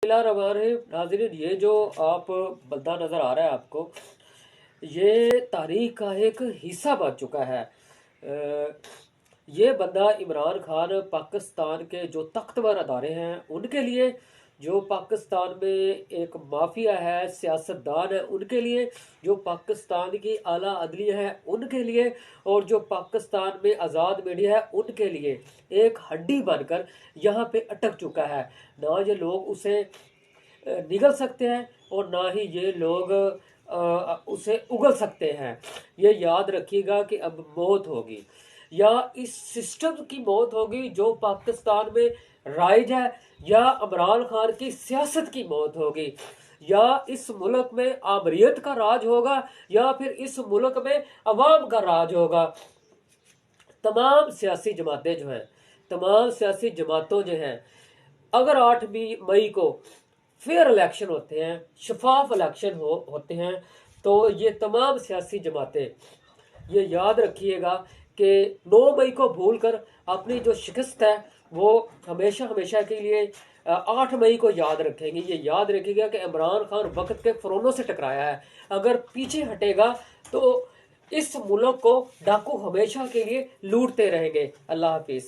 नाज़रीन, ये जो आप बंदा नज़र आ रहा है आपको, ये तारीख का एक हिस्सा बन चुका है। ये बंदा इमरान खान पाकिस्तान के जो तख्तवर अदारे हैं उनके लिए, जो पाकिस्तान में एक माफिया है, सियासतदान है उनके लिए, जो पाकिस्तान की आला अदलिया है उनके लिए, और जो पाकिस्तान में आज़ाद मीडिया है उनके लिए एक हड्डी बनकर यहाँ पे अटक चुका है। ना ये लोग उसे निगल सकते हैं और ना ही ये लोग उसे उगल सकते हैं। ये याद रखिएगा कि अब मौत होगी, या इस सिस्टम की मौत होगी जो पाकिस्तान में राइज है, या इमरान खान की सियासत की मौत होगी, या इस मुल्क में आमरीत का राज होगा, या फिर इस मुल्क में अवाम का राज होगा। तमाम सियासी जमातें जो हैं, तमाम सियासी जमातों जो हैं, अगर 8 मई को फेयर इलेक्शन होते हैं, शफाफ इलेक्शन होते हैं, तो ये तमाम सियासी जमातें ये याद रखिएगा कि 9 मई को भूलकर अपनी जो शिकस्त है वो हमेशा हमेशा के लिए 8 मई को याद रखेंगे। ये याद रखिएगा कि इमरान खान वक्त के फ़रोनों से टकराया है। अगर पीछे हटेगा तो इस मुल्क को डाकू हमेशा के लिए लूटते रहेंगे। अल्लाह हाफिज़।